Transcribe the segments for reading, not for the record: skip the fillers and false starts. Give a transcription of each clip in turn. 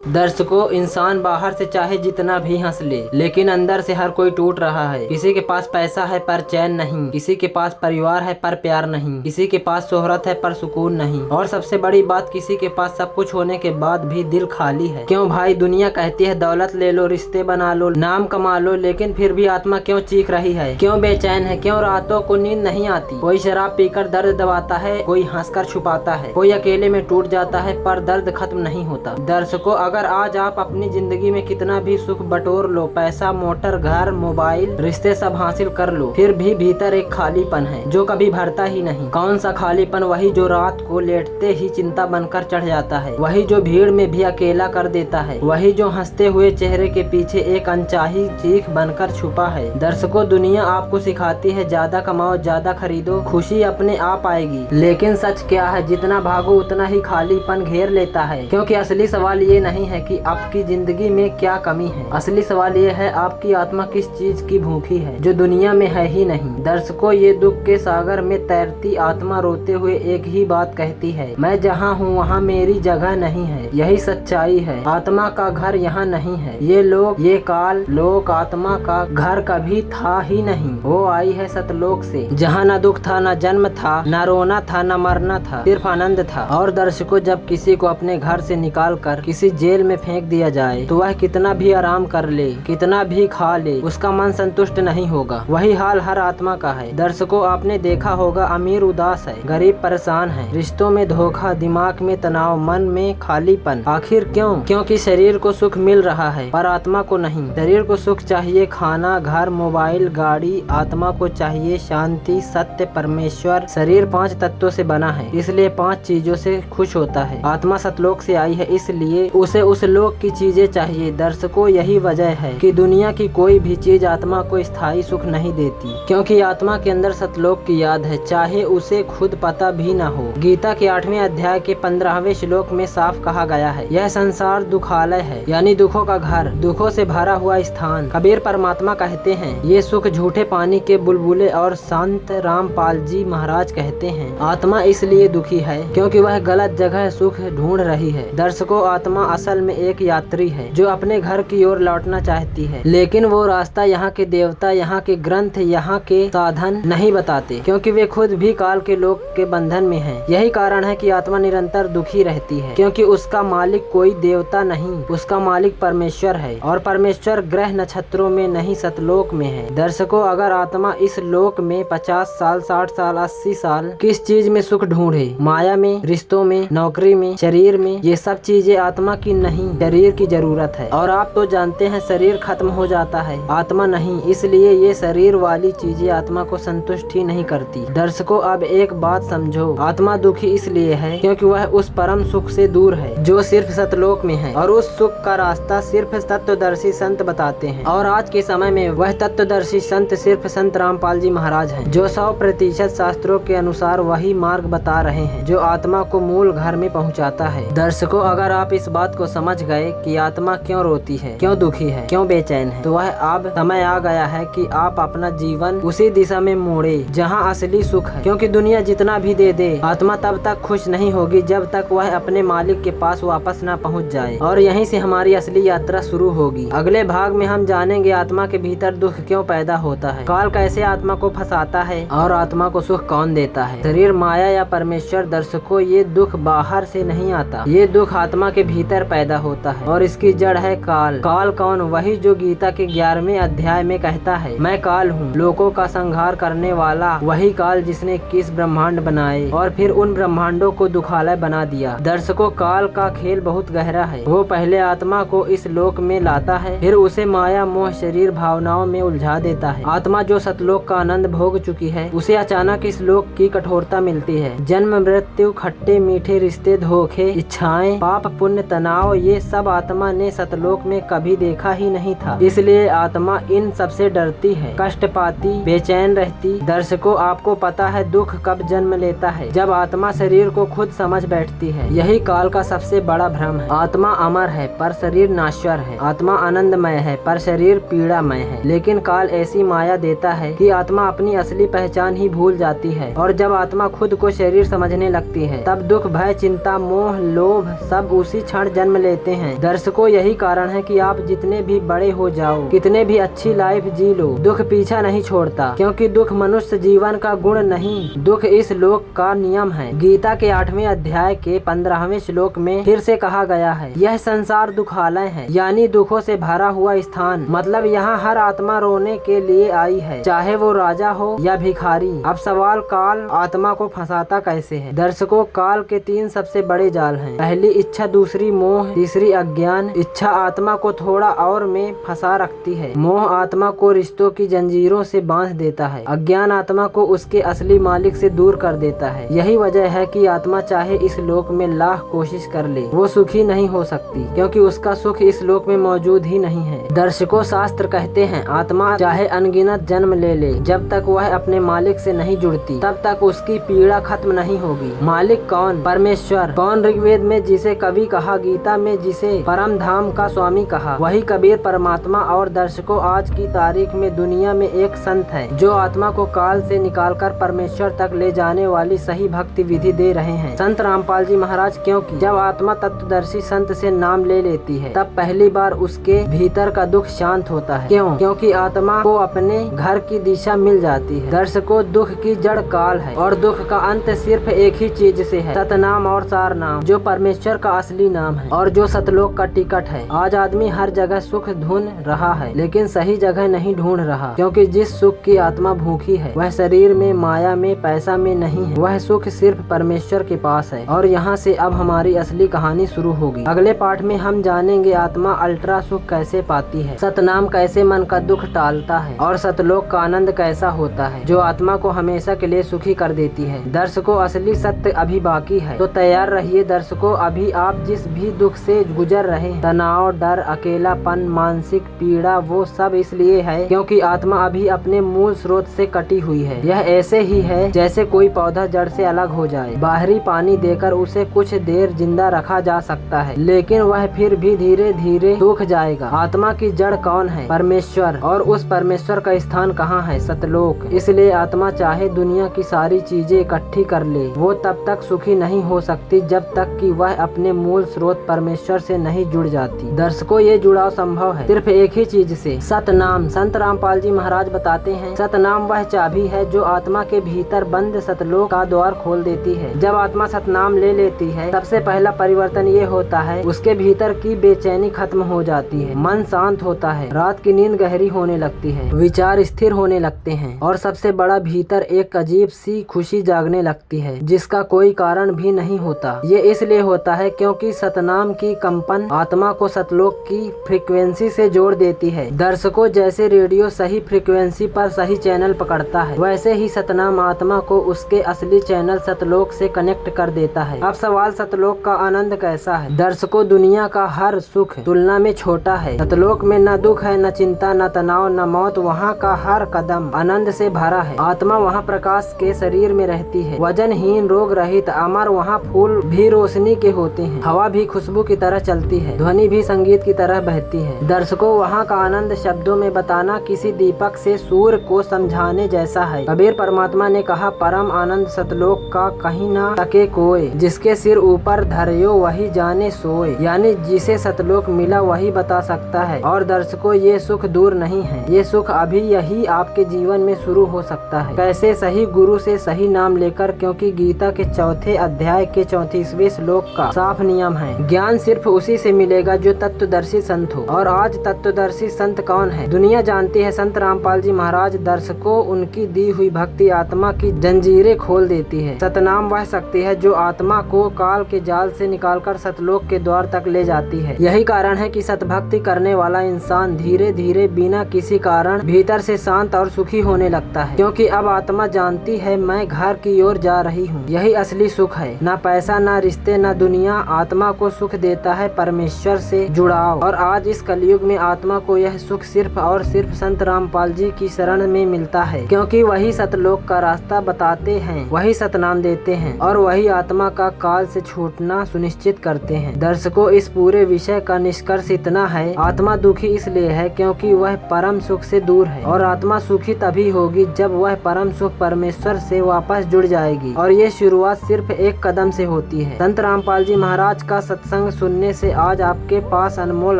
दर्शकों, इंसान बाहर से चाहे जितना भी हंस ले, लेकिन अंदर से हर कोई टूट रहा है। किसी के पास पैसा है पर चैन नहीं, किसी के पास परिवार है पर प्यार नहीं, किसी के पास शोहरत है पर सुकून नहीं, और सबसे बड़ी बात, किसी के पास सब कुछ होने के बाद भी दिल खाली है। क्यों भाई? दुनिया कहती है दौलत ले लो, रिश्ते बना लो, नाम कमा लो, लेकिन फिर भी आत्मा क्यों चीख रही है? क्यों बेचैन है? क्यों रातों को नींद नहीं आती? कोई शराब पीकर दर्द दबाता है, कोई हंसकर छुपाता है, कोई अकेले में टूट जाता है, पर दर्द खत्म नहीं होता। दर्शकों, अगर आज आप अपनी जिंदगी में कितना भी सुख बटोर लो, पैसा, मोटर, घर, मोबाइल, रिश्ते सब हासिल कर लो, फिर भी भीतर एक खालीपन है जो कभी भरता ही नहीं। कौन सा खालीपन? वही जो रात को लेटते ही चिंता बनकर चढ़ जाता है, वही जो भीड़ में भी अकेला कर देता है, वही जो हंसते हुए चेहरे के पीछे एक अनचाही चीख बनकर छुपा है। दर्शकों, दुनिया आपको सिखाती है ज्यादा कमाओ, ज्यादा खरीदो, खुशी अपने आप आएगी, लेकिन सच क्या है? जितना भागो उतना ही खालीपन घेर लेता है। क्योंकि असली सवाल ये नहीं है कि आपकी जिंदगी में क्या कमी है, असली सवाल ये है आपकी आत्मा किस चीज की भूखी है जो दुनिया में है ही नहीं। दर्शकों, ये दुख के सागर में तैरती आत्मा रोते हुए एक ही बात कहती है, मैं जहाँ हूँ वहाँ मेरी जगह नहीं है। यही सच्चाई है, आत्मा का घर यहाँ नहीं है। ये लोग, ये काल लोक आत्मा का घर कभी था ही नहीं। वो आई है सतलोक से, जहाँ न दुख था, न जन्म था, न रोना था, न मरना था, सिर्फ आनंद था। और दर्शकों, जब किसी को अपने घर से निकाल कर किसी जेल में फेंक दिया जाए तो वह कितना भी आराम कर ले, कितना भी खा ले, उसका मन संतुष्ट नहीं होगा। वही हाल हर आत्मा का है। दर्शकों, आपने देखा होगा, अमीर उदास है, गरीब परेशान है, रिश्तों में धोखा, दिमाग में तनाव, मन में खालीपन। आखिर क्यों? क्योंकि शरीर को सुख मिल रहा है पर आत्मा को नहीं। शरीर को सुख चाहिए, खाना, घर, मोबाइल, गाड़ी। आत्मा को चाहिए शांति, सत्य, परमेश्वर। शरीर 5 तत्वों से बना है, इसलिए 5 चीजों से खुश होता है। आत्मा सतलोक से आई है, इसलिए उसे उस लोक की चीजें चाहिए। दर्शकों, यही वजह है कि दुनिया की कोई भी चीज आत्मा को स्थायी सुख नहीं देती, क्योंकि आत्मा के अंदर सतलोक की याद है, चाहे उसे खुद पता भी न हो। गीता के 8वें अध्याय के 15वें श्लोक में साफ कहा गया है, यह संसार दुखालय है, यानी दुखों का घर, दुखों से भरा हुआ स्थान। कबीर परमात्मा कहते हैं, ये सुख झूठे पानी के बुलबुले। और संत रामपाल जी महाराज कहते हैं, आत्मा इसलिए दुखी है क्योंकि वह गलत जगह सुख ढूंढ रही है। दर्शकों, आत्मा असल में एक यात्री है जो अपने घर की ओर लौटना चाहती है, लेकिन वो रास्ता यहाँ के देवता, यहाँ के ग्रंथ, यहाँ के साधन नहीं बताते, क्योंकि वे खुद भी काल के लोक के बंधन में हैं। यही कारण है कि आत्मा निरंतर दुखी रहती है, क्योंकि उसका मालिक कोई देवता नहीं, उसका मालिक परमेश्वर है, और परमेश्वर ग्रह नक्षत्रों में नहीं सतलोक में है। दर्शकों, अगर आत्मा इस लोक में 50 साल, 60 साल, 80 साल किस चीज में सुख ढूंढे, माया में, रिश्तों में, नौकरी में, शरीर में, ये सब चीजें आत्मा की नहीं, शरीर की जरूरत है। और आप तो जानते हैं शरीर खत्म हो जाता है, आत्मा नहीं, इसलिए ये शरीर वाली चीजें आत्मा को संतुष्ट ही नहीं करती। दर्शकों, अब एक बात समझो, आत्मा दुखी इसलिए है क्योंकि वह उस परम सुख से दूर है जो सिर्फ सतलोक में है, और उस सुख का रास्ता सिर्फ तत्वदर्शी संत बताते हैं। और आज के समय में वह तत्वदर्शी संत सिर्फ संत रामपाल जी महाराज हैं, जो 100% शास्त्रों के अनुसार वही मार्ग बता रहे हैं जो आत्मा को मूल घर में पहुंचाता है। दर्शकों, अगर आप इस बात को समझ गए कि आत्मा क्यों रोती है, क्यों दुखी है, क्यों बेचैन है, तो वह अब समय आ गया है कि आप अपना जीवन उसी दिशा में मोड़े जहां असली सुख है। क्योंकि दुनिया जितना भी दे दे, आत्मा तब तक खुश नहीं होगी जब तक वह अपने मालिक के पास वापस न पहुंच जाए, और यहीं से हमारी असली यात्रा शुरू होगी। अगले भाग में हम जानेंगे आत्मा के भीतर दुख क्यों पैदा होता है, काल कैसे आत्मा को फंसाता है, और आत्मा को सुख कौन देता है, शरीर, माया या परमेश्वर। दर्शकों, ये दुख बाहर से नहीं आता, ये दुख आत्मा के भीतर पैदा होता है, और इसकी जड़ है काल। काल कौन? वही जो गीता के 11वें अध्याय में कहता है, मैं काल हूँ, लोगों का संहार करने वाला। वही काल जिसने 21 ब्रह्मांड बनाए और फिर उन ब्रह्मांडों को दुखालय बना दिया। दर्शकों, काल का खेल बहुत गहरा है। वो पहले आत्मा को इस लोक में लाता है, फिर उसे माया, मोह, शरीर, भावनाओं में उलझा देता है। आत्मा जो सतलोक का आनंद भोग चुकी है, उसे अचानक इस लोक की कठोरता मिलती है। जन्म, मृत्यु, खट्टे मीठे रिश्ते, धोखे, इच्छाएं, पाप, पुण्य, तनाव, ये सब आत्मा ने सतलोक में कभी देखा ही नहीं था। इसलिए आत्मा इन सबसे डरती है, कष्ट पाती, बेचैन रहती। दर्शकों, आपको पता है दुख कब जन्म लेता है? जब आत्मा शरीर को खुद समझ बैठती है। यही काल का सबसे बड़ा भ्रम है। आत्मा अमर है पर शरीर नाश्वर है, आत्मा आनंदमय है पर शरीर पीड़ामय है। लेकिन काल ऐसी माया देता है कि आत्मा अपनी असली पहचान ही भूल जाती है, और जब आत्मा खुद को शरीर समझने लगती है, तब दुख, भय, चिंता, मोह, लोभ सब उसी क्षण जन्म जन्म लेते हैं। दर्शकों, यही कारण है कि आप जितने भी बड़े हो जाओ, कितने भी अच्छी लाइफ जी लो, दुख पीछा नहीं छोड़ता, क्योंकि दुख मनुष्य जीवन का गुण नहीं, दुख इस लोक का नियम है। गीता के 8वें अध्याय के 15वें श्लोक में फिर से कहा गया है, यह संसार दुखालय है, यानी दुखों से भरा हुआ स्थान। मतलब यहाँ हर आत्मा रोने के लिए आई है, चाहे वो राजा हो या भिखारी। अब सवाल, काल आत्मा को फंसाता कैसे है? दर्शकों, काल के 3 सबसे बड़े जाल हैं। पहली इच्छा, दूसरी मोह, तीसरी अज्ञान। इच्छा आत्मा को थोड़ा और में फंसा रखती है। मोह आत्मा को रिश्तों की जंजीरों से बांध देता है। अज्ञान आत्मा को उसके असली मालिक से दूर कर देता है। यही वजह है कि आत्मा चाहे इस लोक में लाख कोशिश कर ले, वो सुखी नहीं हो सकती, क्योंकि उसका सुख इस लोक में मौजूद ही नहीं है। दर्शकों, शास्त्र कहते हैं, आत्मा चाहे अनगिनत जन्म ले ले, जब तक वह अपने मालिक से नहीं जुड़ती तब तक उसकी पीड़ा खत्म नहीं होगी। मालिक कौन? परमेश्वर। कौन? ऋग्वेद में जिसे कवि कहा, गीता में जिसे परम धाम का स्वामी कहा, वही कबीर परमात्मा। और दर्शकों, आज की तारीख में दुनिया में एक संत है जो आत्मा को काल से निकालकर परमेश्वर तक ले जाने वाली सही भक्ति विधि दे रहे हैं, संत रामपाल जी महाराज। क्योंकि जब आत्मा तत्वदर्शी संत से नाम ले लेती है, तब पहली बार उसके भीतर का दुख शांत होता है। क्यों? क्योंकि आत्मा को अपने घर की दिशा मिल जाती है। दर्शकों, दुख की जड़ काल है और दुख का अंत सिर्फ एक ही चीज से है, सतनाम और सार नाम, जो परमेश्वर का असली नाम है और जो सतलोक का टिकट है। आज आदमी हर जगह सुख ढूंढ रहा है, लेकिन सही जगह नहीं ढूंढ रहा, क्योंकि जिस सुख की आत्मा भूखी है वह शरीर में, माया में, पैसा में नहीं है। वह सुख सिर्फ परमेश्वर के पास है। और यहाँ से अब हमारी असली कहानी शुरू होगी। अगले पाठ में हम जानेंगे आत्मा अल्ट्रा सुख कैसे पाती है, सतनाम कैसे मन का दुख टालता है, और सतलोक का आनंद कैसा होता है जो आत्मा को हमेशा के लिए सुखी कर देती है। दर्शकों, असली सत्य अभी बाकी है, तो तैयार रहिए। दर्शकों, अभी आप जिस भी दुख से गुजर रहे हैं, तनाव, डर, अकेलापन, मानसिक पीड़ा, वो सब इसलिए है क्योंकि आत्मा अभी अपने मूल स्रोत से कटी हुई है। यह ऐसे ही है जैसे कोई पौधा जड़ से अलग हो जाए। बाहरी पानी देकर उसे कुछ देर जिंदा रखा जा सकता है, लेकिन वह फिर भी धीरे धीरे सूख जाएगा। आत्मा की जड़ कौन है? परमेश्वर। और उस परमेश्वर का स्थान कहाँ है? सतलोक। इसलिए आत्मा चाहे दुनिया की सारी चीजें इकट्ठी कर ले, वो तब तक सुखी नहीं हो सकती जब तक कि वह अपने मूल स्रोत परमेश्वर से नहीं जुड़ जाती। दर्शकों, ये जुड़ाव संभव है सिर्फ एक ही चीज से, सतनाम। संत रामपाल जी महाराज बताते हैं, सतनाम वह चाबी है जो आत्मा के भीतर बंद सतलोक का द्वार खोल देती है। जब आत्मा सतनाम ले लेती है, सबसे पहला परिवर्तन ये होता है, उसके भीतर की बेचैनी खत्म हो जाती है, मन शांत होता है, रात की नींद गहरी होने लगती है, विचार स्थिर होने लगते हैं, और सबसे बड़ा भीतर एक अजीब सी खुशी जागने लगती है जिसका कोई कारण भी नहीं होता। ये इसलिए होता है क्योंकि सतनाम की कंपन आत्मा को सतलोक की फ्रीक्वेंसी से जोड़ देती है। दर्शकों, जैसे रेडियो सही फ्रीक्वेंसी पर सही चैनल पकड़ता है, वैसे ही सतनाम आत्मा को उसके असली चैनल सतलोक से कनेक्ट कर देता है। अब सवाल, सतलोक का आनंद कैसा है? दर्शकों, दुनिया का हर सुख तुलना में छोटा है। सतलोक में न दुख है, न चिंता, न तनाव, न मौत। वहाँ का हर कदम आनंद से भरा है। आत्मा वहाँ प्रकाश के शरीर में रहती है, वजनहीन, रोग रहित, अमर। वहाँ फूल भी रोशनी के होते हैं, हवा भी खुशबू की तरह चलती है, ध्वनि भी संगीत की तरह बहती है। दर्शकों, वहाँ का आनंद शब्दों में बताना किसी दीपक से सूर्य को समझाने जैसा है। कबीर परमात्मा ने कहा, परम आनंद सतलोक का कहीं न तके कोय, जिसके सिर ऊपर धरियो वही जाने सोए। यानी जिसे सतलोक मिला वही बता सकता है। और दर्शकों, ये सुख दूर नहीं है, ये सुख अभी यही आपके जीवन में शुरू हो सकता है। कैसे? सही गुरु से सही नाम लेकर, क्योंकि गीता के 4थे अध्याय के 34वें श्लोक का साफ नियम है, ज्ञान सिर्फ उसी से मिलेगा जो तत्वदर्शी संत हो। और आज तत्वदर्शी संत कौन है? दुनिया जानती है, संत रामपाल जी महाराज। दर्शकों, उनकी दी हुई भक्ति आत्मा की जंजीरें खोल देती है। सतनाम वह शक्ति है जो आत्मा को काल के जाल से निकालकर सतलोक के द्वार तक ले जाती है। यही कारण है कि सतभक्ति करने वाला इंसान धीरे धीरे बिना किसी कारण भीतर से शांत और सुखी होने लगता है, क्योंकि अब आत्मा जानती है, मैं घर की ओर जा रही हूँ। यही असली सुख है, ना पैसा, ना रिश्ते, ना दुनिया। आत्मा को सुख देता है परमेश्वर से जुड़ाव। और आज इस कलयुग में आत्मा को यह सुख सिर्फ और सिर्फ संत रामपाल जी की शरण में मिलता है, क्योंकि वही सतलोक का रास्ता बताते हैं, वही सतनाम देते हैं, और वही आत्मा का काल से छूटना सुनिश्चित करते हैं। दर्शकों, इस पूरे विषय का निष्कर्ष इतना है, आत्मा दुखी इसलिए है क्योंकि वह परम सुख से दूर है, और आत्मा सुखी तभी होगी जब वह परम सुख परमेश्वर से वापस जुड़ जाएगी। और ये शुरुआत सिर्फ एक कदम से होती है। संत रामपाल जी महाराज का सत्संग सत्संग सुनने से आज आपके पास अनमोल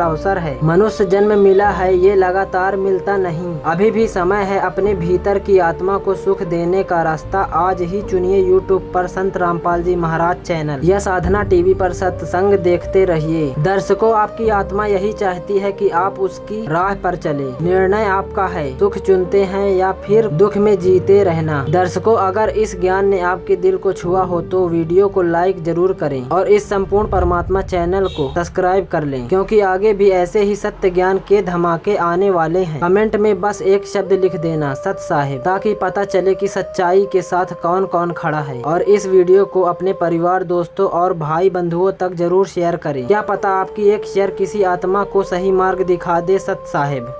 अवसर है। मनुष्य जन्म मिला है, ये लगातार मिलता नहीं। अभी भी समय है, अपने भीतर की आत्मा को सुख देने का रास्ता आज ही चुनिए। यूट्यूब पर संत रामपाल जी महाराज चैनल या साधना टीवी पर सत्संग देखते रहिए। दर्शकों, आपकी आत्मा यही चाहती है कि आप उसकी राह पर चले। निर्णय आपका है, सुख चुनते हैं या फिर दुख में जीते रहना। दर्शकों, अगर इस ज्ञान ने आपके दिल को छुआ हो तो वीडियो को लाइक जरूर करें और इस संपूर्ण परमात्मा चैनल को सब्सक्राइब कर लें, क्योंकि आगे भी ऐसे ही सत्य ज्ञान के धमाके आने वाले हैं। कमेंट में बस एक शब्द लिख देना, सत साहिब, ताकि पता चले कि सच्चाई के साथ कौन कौन खड़ा है। और इस वीडियो को अपने परिवार, दोस्तों और भाई बंधुओं तक जरूर शेयर करें। क्या पता आपकी एक शेयर किसी आत्मा को सही मार्ग दिखा दे। सत साहिब।